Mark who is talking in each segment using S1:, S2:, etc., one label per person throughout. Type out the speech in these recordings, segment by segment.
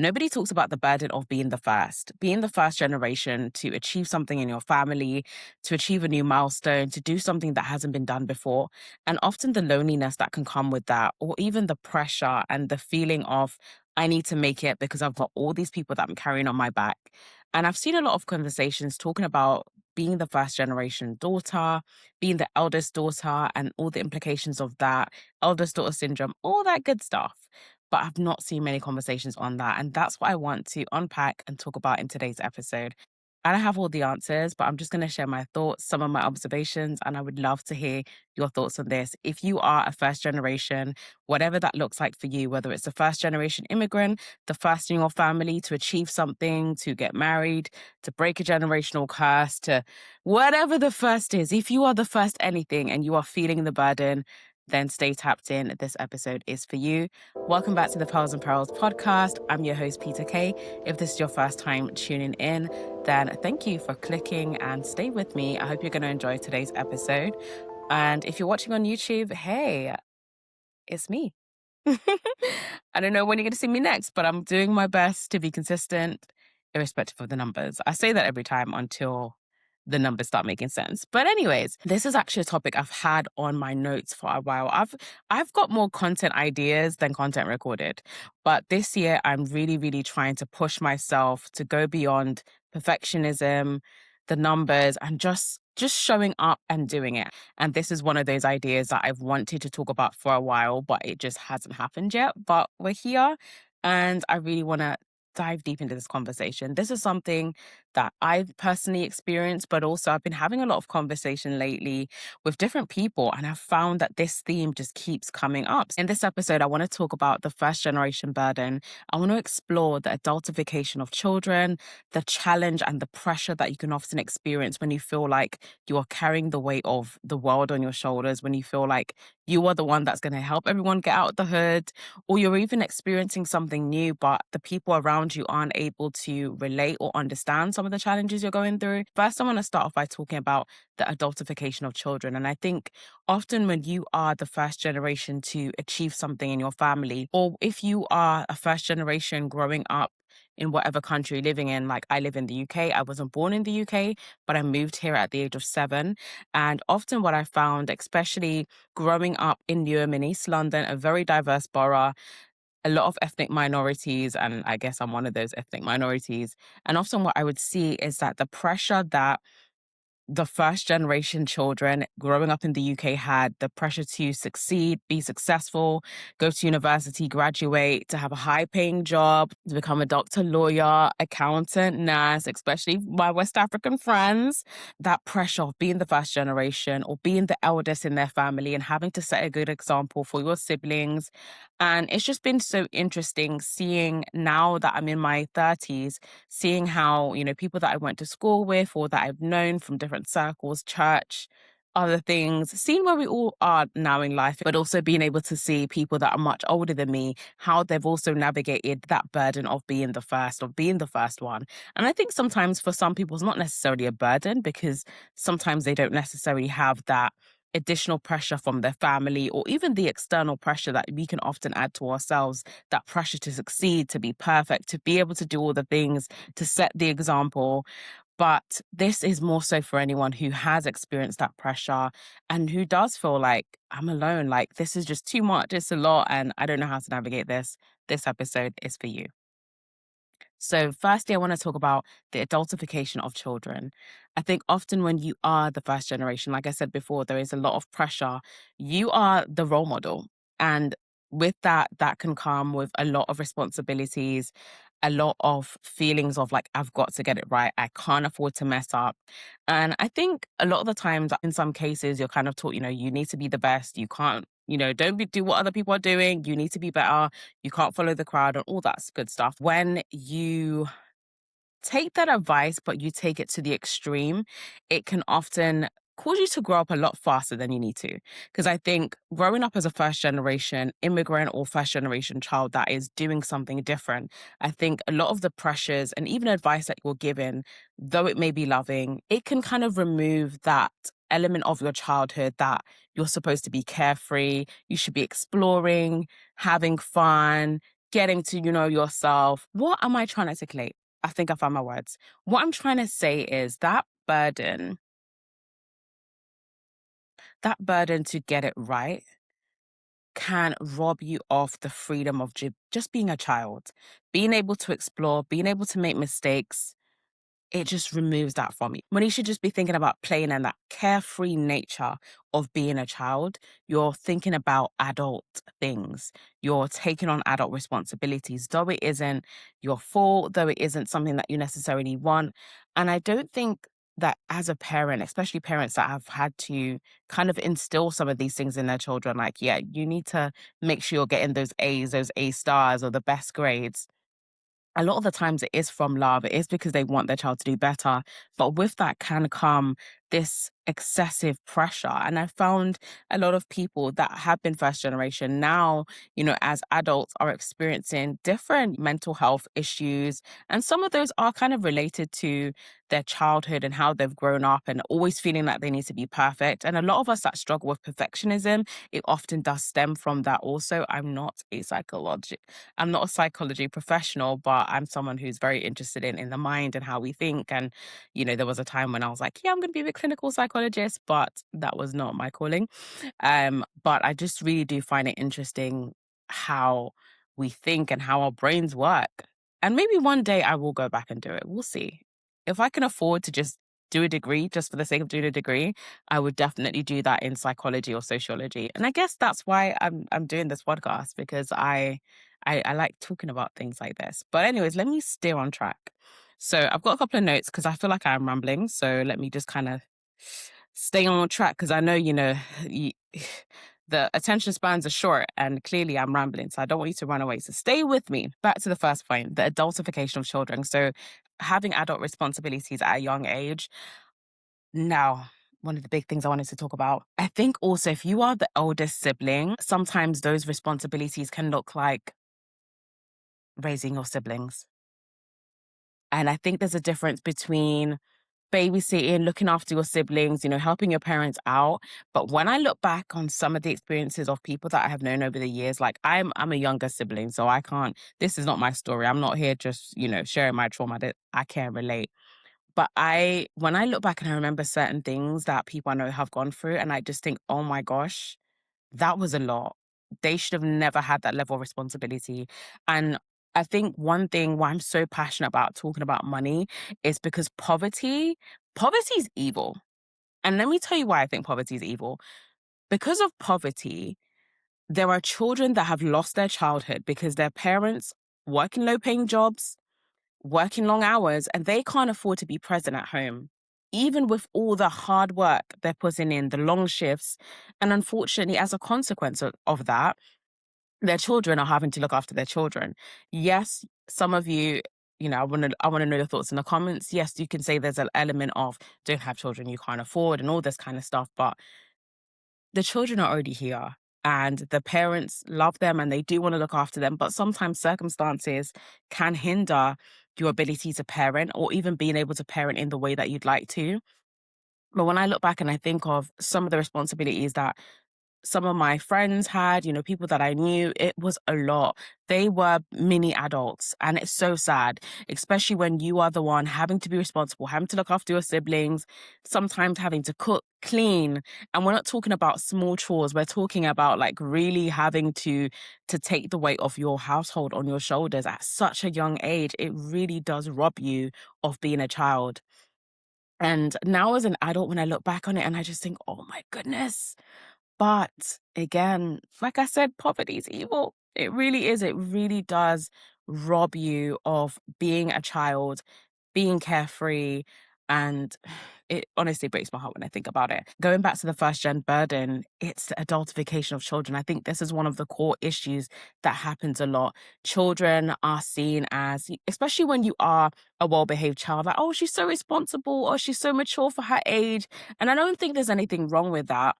S1: Nobody talks about the burden of being the first generation to achieve something in your family, to achieve a new milestone, to do something that hasn't been done before. And often the loneliness that can come with that, or even the pressure and the feeling of, I need to make it because I've got all these people that I'm carrying on my back. And I've seen a lot of conversations talking about being the first generation daughter, being the eldest daughter, and all the implications of that, eldest daughter syndrome, all that good stuff, but I've not seen many conversations on that. And that's what I want to unpack and talk about in today's episode. I don't have all the answers, but I'm just going to share my thoughts, some of my observations, and I would love to hear your thoughts on this. If you are a first generation, whatever that looks like for you, whether it's a first generation immigrant, the first in your family to achieve something, to get married, to break a generational curse, to whatever the first is, if you are the first anything and you are feeling the burden, then stay tapped in. This episode is for you. Welcome back to the Pearls and Perils podcast. I'm your host, Peta-Kay. If this is your first time tuning in, then thank you for clicking and stay with me. I hope you're going to enjoy today's episode. And if you're watching on YouTube, hey, it's me. I don't know when you're going to see me next, but I'm doing my best to be consistent, irrespective of the numbers. I say that every time until the numbers start making sense. But anyways, this is actually a topic I've had on my notes for a while. I've got more content ideas than content recorded. But this year I'm really trying to push myself to go beyond perfectionism, the numbers, and just showing up and doing it. And this is one of those ideas that I've wanted to talk about for a while, but it just hasn't happened yet. But we're here and I really want to dive deep into this conversation. This is something that I've personally experienced, but also I've been having a lot of conversation lately with different people, and I've found that this theme just keeps coming up. In this episode, I want to talk about the first generation burden. I want to explore the adultification of children, the challenge and the pressure that you can often experience when you feel like you are carrying the weight of the world on your shoulders, when you feel like you are the one that's going to help everyone get out of the hood, or you're even experiencing something new, but the people around you aren't able to relate or understand some of the challenges you're going through. First, I want to start off by talking about the adultification of children. And I think often when you are the first generation to achieve something in your family, or if you are a first generation growing up in whatever country you're living in, like I live in the UK, I wasn't born in the UK, but I moved here at the age of 7. And often what I found, especially growing up in Newham in East London, a very diverse borough, a lot of ethnic minorities, and I guess I'm one of those ethnic minorities. And often what I would see is that the pressure that the first generation children growing up in the UK had, the pressure to succeed, be successful, go to university, graduate, to have a high paying job, to become a doctor, lawyer, accountant, nurse, especially my West African friends. That pressure of being the first generation or being the eldest in their family and having to set a good example for your siblings. And it's just been so interesting seeing, now that I'm in my 30s, seeing how, people that I went to school with or that I've known from different circles, church, other things, seeing where we all are now in life, but also being able to see people that are much older than me, how they've also navigated that burden of being the first, of being the first one. And I think sometimes for some people, it's not necessarily a burden because sometimes they don't necessarily have that additional pressure from their family or even the external pressure that we can often add to ourselves, that pressure to succeed, to be perfect, to be able to do all the things, to set the example. But this is more so for anyone who has experienced that pressure and who does feel like, I'm alone, like this is just too much, it's a lot, and I don't know how to navigate this. This episode is for you. So firstly, I want to talk about the adultification of children. I think often when you are the first generation, like I said before, there is a lot of pressure. You are the role model. And with that, that can come with a lot of responsibilities, a lot of feelings of like, I've got to get it right. I can't afford to mess up. And I think a lot of the times, in some cases, you're kind of taught, you need to be the best. You can't, do what other people are doing. You need to be better. You can't follow the crowd and all that good stuff. When you take that advice, but you take it to the extreme, it can often cause you to grow up a lot faster than you need to. Because I think growing up as a first generation immigrant or first generation child that is doing something different, I think a lot of the pressures and even advice that you're given, though it may be loving, it can kind of remove that element of your childhood that you're supposed to be carefree, you should be exploring, having fun, getting to know yourself. What am I trying to articulate? I think I found my words. What I'm trying to say is that burden to get it right can rob you of the freedom of just being a child, being able to explore, being able to make mistakes. It just removes that from you. When you should just be thinking about playing and that carefree nature of being a child, you're thinking about adult things. You're taking on adult responsibilities, though it isn't your fault, though it isn't something that you necessarily want. And I don't think that as a parent, especially parents that have had to kind of instill some of these things in their children, like, yeah, you need to make sure you're getting those A's, those A stars, or the best grades. A lot of the times it is from love. It is because they want their child to do better. But with that can come this excessive pressure. And I found a lot of people that have been first generation now, as adults are experiencing different mental health issues. And some of those are kind of related to their childhood and how they've grown up and always feeling like they need to be perfect. And a lot of us that struggle with perfectionism, it often does stem from that also. I'm not a psychology professional, but I'm someone who's very interested in the mind and how we think. And, there was a time when I was like, yeah, I'm going to be a clinical psychologist, but that was not my calling. But I just really do find it interesting how we think and how our brains work. And maybe one day I will go back and do it. We'll see. If I can afford to just do a degree just for the sake of doing a degree, I would definitely do that in psychology or sociology. And I guess that's why I'm doing this podcast, because I like talking about things like this. But anyways, let me steer on track. So I've got a couple of notes because I feel like I'm rambling. So let me just kind of stay on track because I know, you, the attention spans are short and clearly I'm rambling. So I don't want you to run away. So stay with me. Back to the first point, the adultification of children. So having adult responsibilities at a young age. Now, one of the big things I wanted to talk about, I think also if you are the eldest sibling, sometimes those responsibilities can look like raising your siblings. And I think there's a difference between babysitting, looking after your siblings, helping your parents out. But when I look back on some of the experiences of people that I have known over the years, like I'm a younger sibling, so I can't, this is not my story. I'm not here just, sharing my trauma that I can't relate. But when I look back and I remember certain things that people I know have gone through, and I just think, oh my gosh, that was a lot. They should have never had that level of responsibility. And I think one thing why I'm so passionate about talking about money is because poverty is evil. And let me tell you why I think poverty is evil. Because of poverty, there are children that have lost their childhood because their parents work in low paying jobs, working long hours, and they can't afford to be present at home, even with all the hard work they're putting in, the long shifts. And unfortunately, as a consequence of that, their children are having to look after their children. Yes, some of you, I want to know your thoughts in the comments. Yes, you can say there's an element of don't have children you can't afford and all this kind of stuff, but the children are already here and the parents love them and they do want to look after them, but sometimes circumstances can hinder your ability to parent or even being able to parent in the way that you'd like to. But when I look back and I think of some of the responsibilities that some of my friends had, people that I knew, it was a lot. They were mini adults. And it's so sad, especially when you are the one having to be responsible, having to look after your siblings, sometimes having to cook, clean. And we're not talking about small chores. We're talking about like really having to take the weight of your household on your shoulders at such a young age. It really does rob you of being a child. And now as an adult, when I look back on it and I just think, oh my goodness, but again, like I said, poverty is evil. It really is. It really does rob you of being a child, being carefree. And it honestly breaks my heart when I think about it. Going back to the first gen burden, it's the adultification of children. I think this is one of the core issues that happens a lot. Children are seen as, especially when you are a well-behaved child, like, oh, she's so responsible or she's so mature for her age. And I don't think there's anything wrong with that.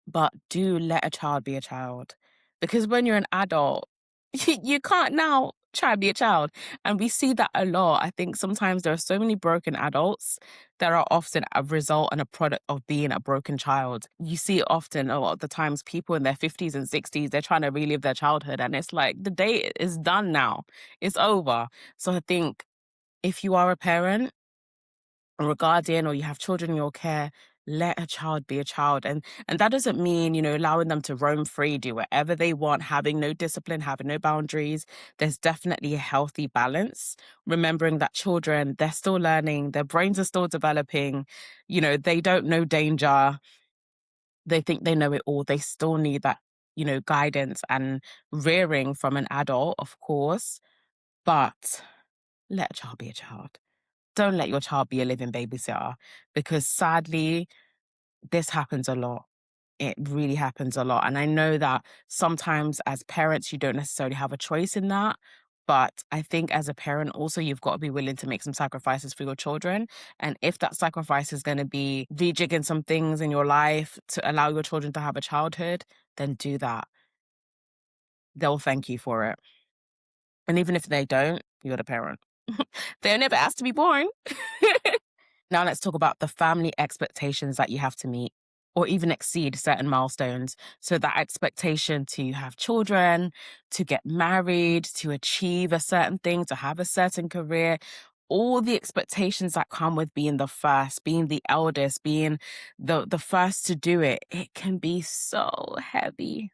S1: But do let a child be a child. Because when you're an adult, you can't now try and be a child. And we see that a lot. I think sometimes there are so many broken adults that are often a result and a product of being a broken child. You see it often a lot of the times people in their 50s and 60s, they're trying to relive their childhood. And it's like the day is done now. It's over. So I think if you are a parent or a guardian or you have children in your care, let a child be a child. And that doesn't mean, allowing them to roam free, do whatever they want, having no discipline, having no boundaries. There's definitely a healthy balance. Remembering that children, they're still learning, their brains are still developing, they don't know danger. They think they know it all. They still need that, guidance and rearing from an adult, of course. But let a child be a child. Don't let your child be a living babysitter, because sadly, this happens a lot. It really happens a lot. And I know that sometimes as parents, you don't necessarily have a choice in that. But I think as a parent, also, you've got to be willing to make some sacrifices for your children. And if that sacrifice is going to be rejigging some things in your life to allow your children to have a childhood, then do that. They'll thank you for it. And even if they don't, you're the parent. They're never asked to be born. Now let's talk about the family expectations that you have to meet or even exceed certain milestones. So that expectation to have children, to get married, to achieve a certain thing, to have a certain career, all the expectations that come with being the first, being the eldest, being the first to do it, it can be so heavy.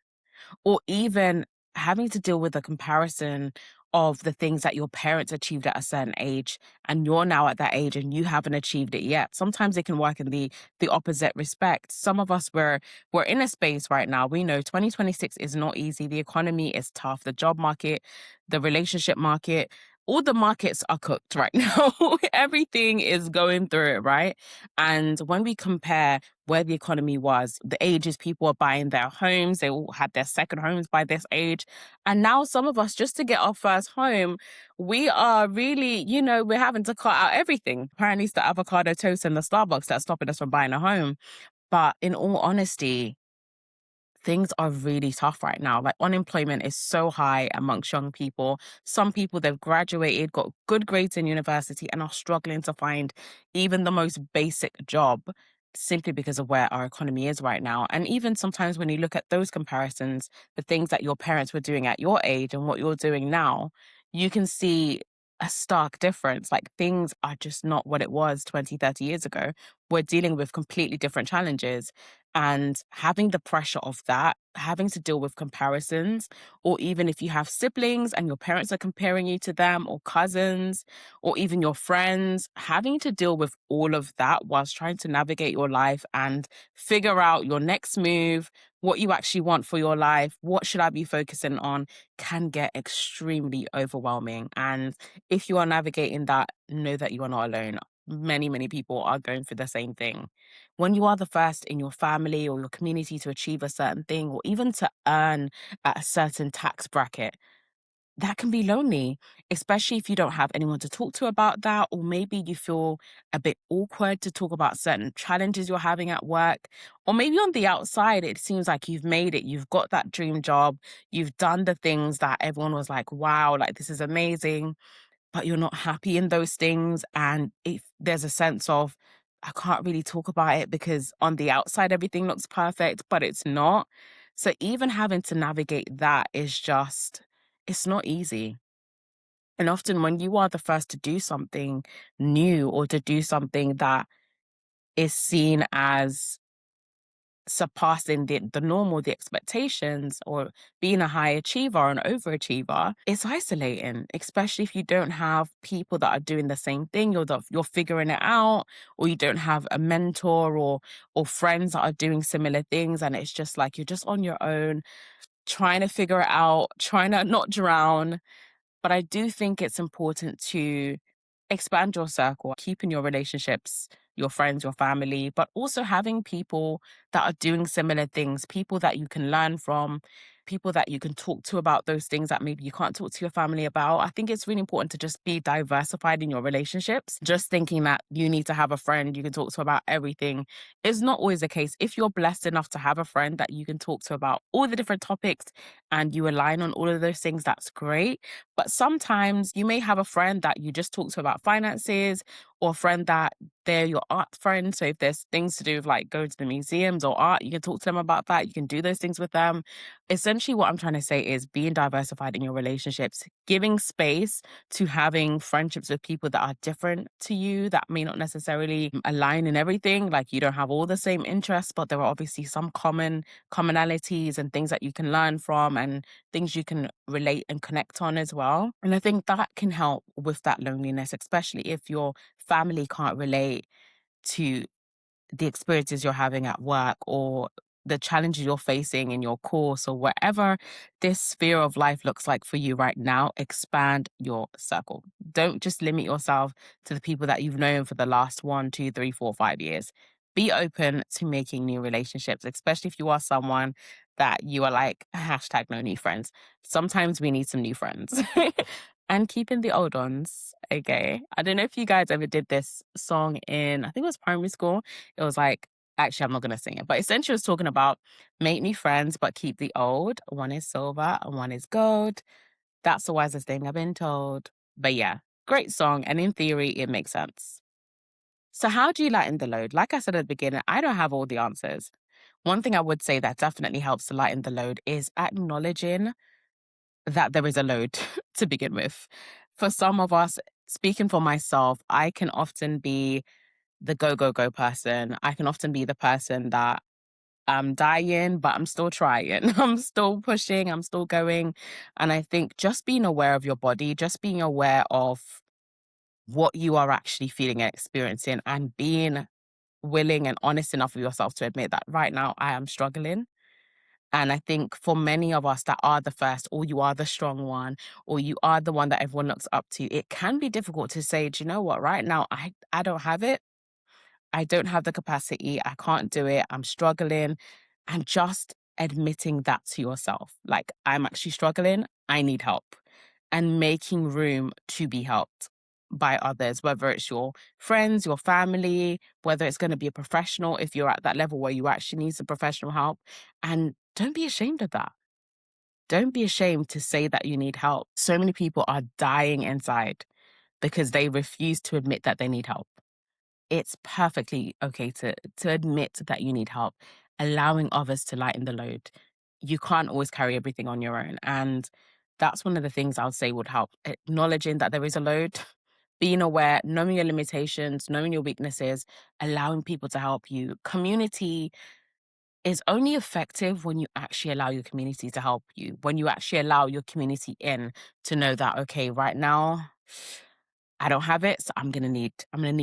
S1: Or even having to deal with the comparison of the things that your parents achieved at a certain age and you're now at that age and you haven't achieved it yet. Sometimes it can work in the opposite respect. Some of us we're in a space right now. We know 2026 is not easy. The economy is tough. The job market, the relationship market, all the markets are cooked right now. Everything is going through it, right? And when we compare where the economy was, the ages people are buying their homes, they all had their second homes by this age. And now some of us, just to get our first home, we are really, we're having to cut out everything. Apparently it's the avocado toast and the Starbucks that's stopping us from buying a home. But in all honesty, things are really tough right now. Like unemployment is so high amongst young people. Some people, they've graduated, got good grades in university and are struggling to find even the most basic job simply because of where our economy is right now. And even sometimes when you look at those comparisons, the things that your parents were doing at your age and what you're doing now, you can see a stark difference. Like things are just not what it was 20, 30 years ago. We're dealing with completely different challenges. And having the pressure of that, having to deal with comparisons, or even if you have siblings and your parents are comparing you to them, or cousins, or even your friends, having to deal with all of that whilst trying to navigate your life and figure out your next move, what you actually want for your life, what should I be focusing on, can get extremely overwhelming. And if you are navigating that, know that you are not alone. Many, many people are going through the same thing. When you are the first in your family or your community to achieve a certain thing, or even to earn at a certain tax bracket, that can be lonely, especially if you don't have anyone to talk to about that, or maybe you feel a bit awkward to talk about certain challenges you're having at work. Or maybe on the outside, it seems like you've made it, you've got that dream job, you've done the things that everyone was like, wow, like this is amazing, but you're not happy in those things. And if there's a sense of, I can't really talk about it because on the outside, everything looks perfect, but it's not. So even having to navigate that is just, it's not easy. And often when you are the first to do something new or to do something that is seen as surpassing the normal, the expectations, or being a high achiever or an overachiever, it's isolating, especially if you don't have people that are doing the same thing. You're figuring it out, or you don't have a mentor or friends that are doing similar things. And it's just like you're just on your own, trying to figure it out, trying to not drown. But I do think it's important to expand your circle, keeping your relationships, your friends, your family, but also having people that are doing similar things, people that you can learn from, people that you can talk to about those things that maybe you can't talk to your family about. I think it's really important to just be diversified in your relationships. Just thinking that you need to have a friend you can talk to about everything is not always the case. If you're blessed enough to have a friend that you can talk to about all the different topics and you align on all of those things, that's great. But sometimes you may have a friend that you just talk to about finances, or a friend that they're your art friend. So if there's things to do with like going to the museums or art, you can talk to them about that. You can do those things with them. Essentially, what I'm trying to say is being diversified in your relationships, giving space to having friendships with people that are different to you, that may not necessarily align in everything. Like you don't have all the same interests, but there are obviously some commonalities and things that you can learn from and things you can relate and connect on as well. And I think that can help with that loneliness, especially if your family can't relate to the experiences you're having at work or the challenges you're facing in your course or whatever this sphere of life looks like for you right now. Expand your circle. Don't just limit yourself to the people that you've known for the last 1, 2, 3, 4, 5 years. Be open to making new relationships, especially if you are someone that you are like hashtag no new friends. Sometimes we need some new friends. And keeping the old ones. Okay. I don't know if you guys ever did this song in, I think it was primary school. It was like, actually, I'm not going to sing it, but essentially, it was talking about make new friends, but keep the old. One is silver and one is gold. That's the wisest thing I've been told. But yeah, great song. And in theory, it makes sense. So, how do you lighten the load? Like I said at the beginning, I don't have all the answers. One thing I would say that definitely helps to lighten the load is acknowledging that there is a load to begin with. For some of us, speaking for myself, I can often be the go, go, go person. I can often be the person that I'm dying, but I'm still trying. I'm still pushing, I'm still going. And I think just being aware of your body, just being aware of what you are actually feeling and experiencing, and being willing and honest enough with yourself to admit that right now I am struggling. And I think for many of us that are the first, or you are the strong one, or you are the one that everyone looks up to, it can be difficult to say, do you know what, right now I don't have it. I don't have the capacity. I can't do it. I'm struggling. And just admitting that to yourself, like, I'm actually struggling. I need help. And making room to be helped by others, whether it's your friends, your family, whether it's going to be a professional, if you're at that level where you actually need some professional help. And don't be ashamed of that. Don't be ashamed to say that you need help. So many people are dying inside because they refuse to admit that they need help. It's perfectly okay to admit that you need help, allowing others to lighten the load. You can't always carry everything on your own. And that's one of the things I would say would help. Acknowledging that there is a load, being aware, knowing your limitations, knowing your weaknesses, allowing people to help you. Community is only effective when you actually allow your community to help you, when you actually allow your community in to know that, okay, right now, I don't have it, so I'm gonna need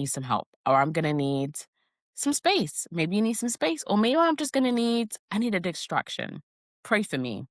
S1: some help, or I'm gonna need some space. Maybe you need some space, or maybe I need a distraction. Pray for me.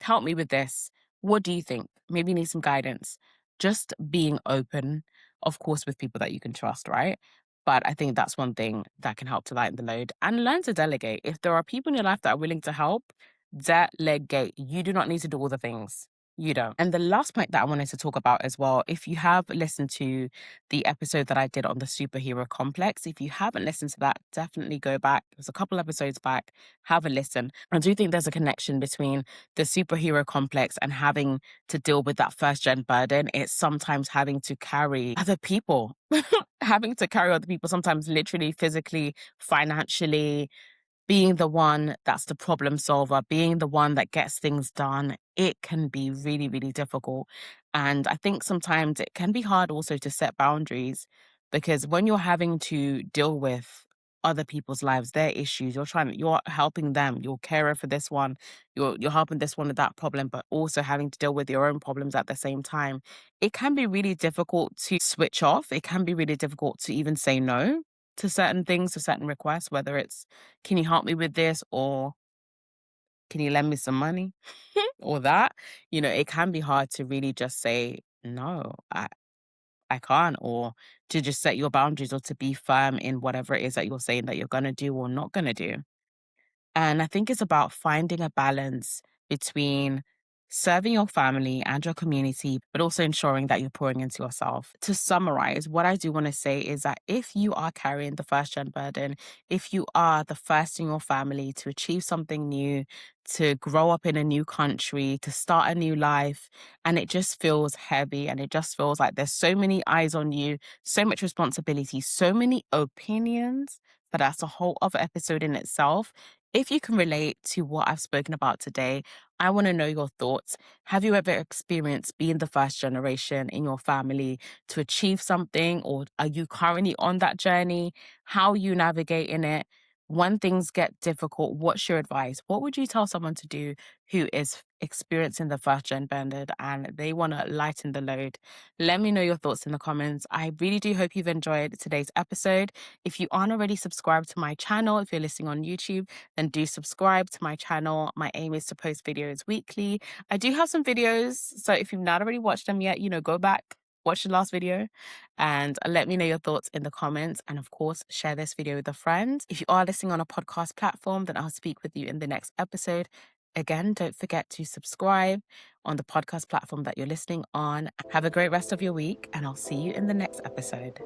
S1: Help me with this. What do you think? Maybe you need some guidance. Just being open, of course, with people that you can trust, right? But I think that's one thing that can help to lighten the load, and learn to delegate. If there are people in your life that are willing to help, delegate. You do not need to do all the things. You don't. And the last point that I wanted to talk about as well, if you have listened to the episode that I did on the superhero complex, if you haven't listened to that, definitely go back. It was a couple episodes back. Have a listen. I do think there's a connection between the superhero complex and having to deal with that first gen burden. It's sometimes having to carry other people, having to carry other people, sometimes literally, physically, financially, being the one that's the problem solver, being the one that gets things done. It can be really, really difficult. And I think sometimes it can be hard also to set boundaries, because when you're having to deal with other people's lives, their issues, you're helping them, you're carer for this one, you're helping this one with that problem, but also having to deal with your own problems at the same time. It can be really difficult to switch off. It can be really difficult to even say no to certain things, to certain requests, whether it's, can you help me with this? Or can you lend me some money? Or that, it can be hard to really just say, no, I can't, or to just set your boundaries or to be firm in whatever it is that you're saying that you're going to do or not going to do. And I think it's about finding a balance between serving your family and your community, but also ensuring that you're pouring into yourself. To summarize, what I do want to say is that if you are carrying the first gen burden, if you are the first in your family to achieve something new, to grow up in a new country, to start a new life, and it just feels heavy and it just feels like there's so many eyes on you, so much responsibility, so many opinions, but that's a whole other episode in itself. If you can relate to what I've spoken about today, I want to know your thoughts. Have you ever experienced being the first generation in your family to achieve something, or are you currently on that journey? How are you navigating it? When things get difficult, what's your advice? What would you tell someone to do who is experiencing the first gen bended and they want to lighten the load? Let me know your thoughts in the comments. I really do hope you've enjoyed today's episode. If you aren't already subscribed to my channel, if you're listening on YouTube, then do subscribe to my channel. My aim is to post videos weekly. I do have some videos, so if you've not already watched them yet, go back, watch the last video, and let me know your thoughts in the comments. And of course, share this video with a friend. If you are listening on a podcast platform, then I'll speak with you in the next episode. Again, don't forget to subscribe on the podcast platform that you're listening on. Have a great rest of your week, and I'll see you in the next episode.